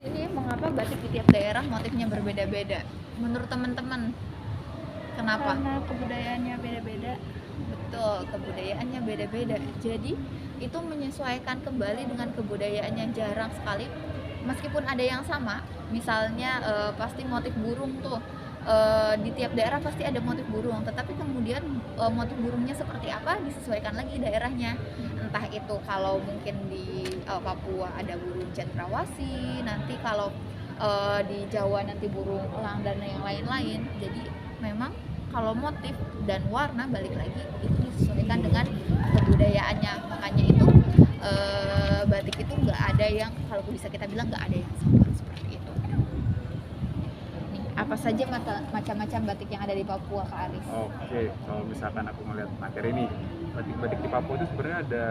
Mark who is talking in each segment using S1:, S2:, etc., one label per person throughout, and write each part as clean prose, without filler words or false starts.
S1: Jadi mengapa batik di tiap daerah motifnya berbeda-beda? Menurut teman-teman, kenapa?
S2: Karena kebudayaannya beda-beda.
S1: Betul, kebudayaannya beda-beda. Jadi itu menyesuaikan kembali dengan kebudayaannya, jarang sekali. Meskipun ada yang sama, misalnya pasti motif burung tuh di tiap daerah pasti ada motif burung. Tetapi kemudian motif burungnya seperti apa disesuaikan lagi daerahnya. Entah itu kalau mungkin di Papua ada burung cendrawasih, nanti kalau di Jawa nanti burung elang dan yang lain-lain. Jadi memang kalau motif dan warna balik lagi itu disesuaikan dengan kebudayaannya. Makanya itu batik itu nggak ada yang, kalau bisa kita bilang nggak ada yang sama seperti itu. Nih, apa saja macam-macam batik yang ada di Papua, Kak Aris?
S3: Oke, kalau misalkan aku melihat materi ini, batik-batik di Papua itu sebenarnya ada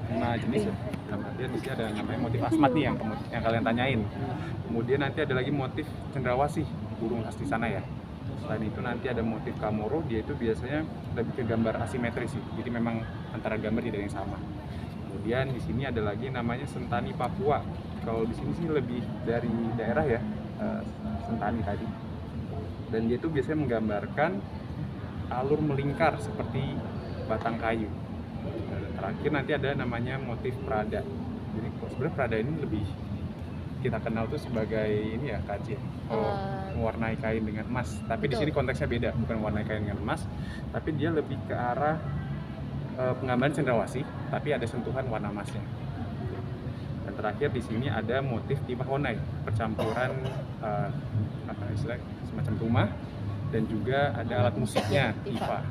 S3: 5 jenis ya. Dalam artian di sini ada namanya motif asmat nih yang kalian tanyain. Kemudian nanti ada lagi motif cendrawasih, burung khas di sana ya. Selain itu nanti ada motif kamoro, dia itu biasanya lebih ke gambar asimetris sih. Jadi memang antara gambar tidak yang sama. Kemudian di sini ada lagi namanya sentani Papua. Kalau di sini sih lebih dari daerah ya, sentani tadi. Dan dia itu biasanya menggambarkan alur melingkar seperti batang kayu. Dan terakhir nanti ada namanya motif Prada. Jadi sebenarnya Prada ini lebih kita kenal tuh sebagai ini ya, kaci ya. Mewarnai kain dengan emas. Tapi di sini konteksnya beda, bukan mewarnai kain dengan emas, tapi dia lebih ke arah penggambaran cendrawasih, tapi ada sentuhan warna emasnya. Dan terakhir di sini ada motif timah honai, percampuran apa istilah semacam rumah dan juga ada alat musiknya tifa.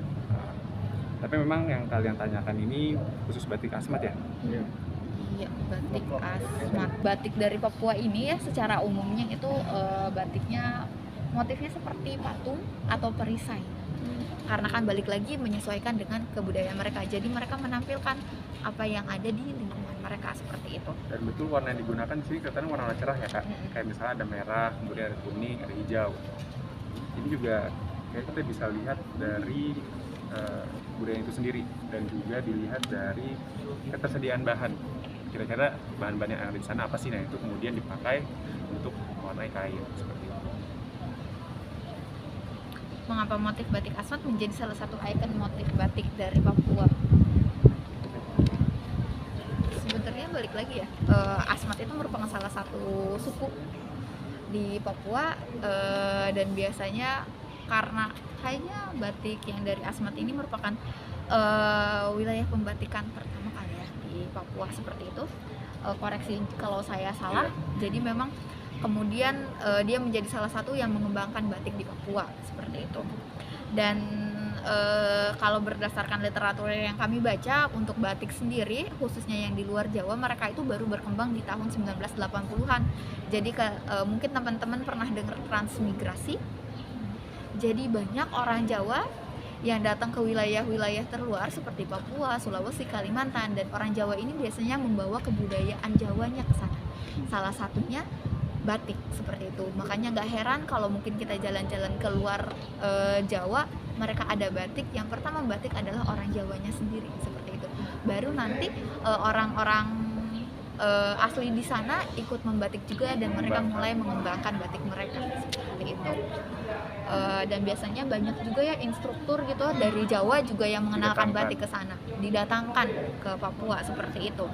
S3: Tapi memang yang kalian tanyakan ini khusus batik asmat ya?
S1: Iya, batik asmat. Batik dari Papua ini ya secara umumnya itu batiknya motifnya seperti patung atau perisai. Karena kan balik lagi menyesuaikan dengan kebudayaan mereka. Jadi mereka menampilkan apa yang ada di lingkungan mereka seperti itu.
S3: Dan betul warna yang digunakan di sini katanya warna cerah ya Kak. Kayak misalnya ada merah, kemudian ada kuning, ada hijau. Ini juga kayak kita bisa lihat dari budaya itu sendiri dan juga dilihat dari ketersediaan bahan. Kira-kira bahan-bahan yang ada di sana apa sih? Nah itu kemudian dipakai untuk mewarnai kain seperti itu.
S1: Mengapa motif batik asmat menjadi salah satu ikon motif batik dari Papua? Sebenarnya balik lagi ya, asmat itu merupakan salah satu suku di Papua dan biasanya karena kayaknya batik yang dari asmat ini merupakan wilayah pembatikan pertama kali ya di Papua seperti itu. Koreksi kalau saya salah. Jadi memang kemudian dia menjadi salah satu yang mengembangkan batik di Papua seperti itu. Dan kalau berdasarkan literatur yang kami baca, untuk batik sendiri khususnya yang di luar Jawa, mereka itu baru berkembang di tahun 1980-an. Jadi mungkin teman-teman pernah dengar transmigrasi. Jadi banyak orang Jawa yang datang ke wilayah-wilayah terluar seperti Papua, Sulawesi, Kalimantan, dan orang Jawa ini biasanya membawa kebudayaan Jawanya ke sana. Salah satunya batik seperti itu. Makanya nggak heran kalau mungkin kita jalan-jalan keluar Jawa, mereka ada batik. Yang pertama batik adalah orang Jawanya sendiri seperti itu. Baru nanti orang-orang asli di sana ikut membatik juga dan mereka mulai mengembangkan batik mereka seperti itu. Dan biasanya banyak juga ya instruktur gitu dari Jawa juga yang mengenalkan batik ke sana, didatangkan ke Papua seperti itu.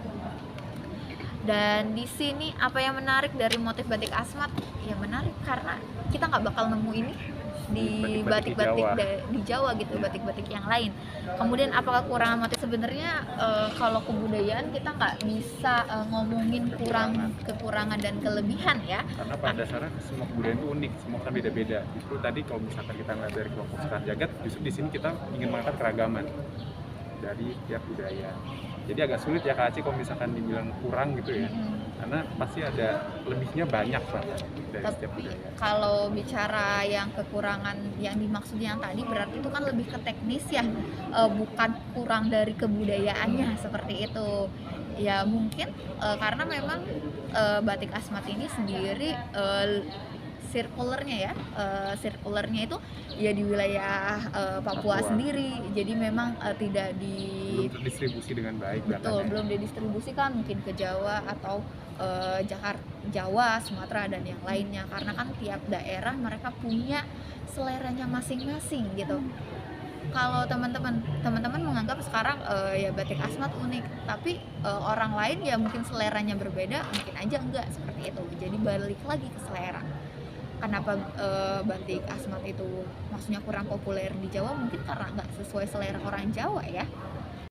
S1: Dan di sini apa yang menarik dari motif batik Asmat? Ya menarik karena kita nggak bakal nemu ini di batik-batik di Jawa gitu, batik-batik yang lain. Kemudian apa kekurangan motif sebenarnya? Kalau kebudayaan kita nggak bisa ngomongin kekurangan dan kelebihan ya.
S3: Karena pada dasarnya semua kebudayaan itu unik, semua kan beda-beda. Justru tadi kalau misalkan kita ngeliat dari kelompok Setar Jagat, justru di sini kita ingin mengangkat keragaman dari tiap budaya. Jadi agak sulit ya Kak Aci kalau misalkan dibilang kurang gitu ya, karena pasti ada lebihnya banyak lah dari setiap budaya.
S1: Kalau bicara yang kekurangan yang dimaksud yang tadi berarti itu kan lebih ke teknis ya, bukan kurang dari kebudayaannya seperti itu. Ya mungkin karena memang batik Asmat ini sendiri sirkulernya sirkulernya itu ya di wilayah Papua sendiri, jadi memang tidak
S3: Belum terdistribusi dengan baik.
S1: betul, belum didistribusikan mungkin ke Jawa atau Jawa, Sumatera dan yang lainnya, karena kan tiap daerah mereka punya seleranya masing-masing gitu. Kalau teman-teman menganggap sekarang ya batik Asmat unik, tapi orang lain ya mungkin seleranya berbeda, mungkin aja enggak seperti itu. Jadi balik lagi ke selera. Kenapa batik Asmat itu maksudnya kurang populer di Jawa? Mungkin karena nggak sesuai selera orang Jawa ya.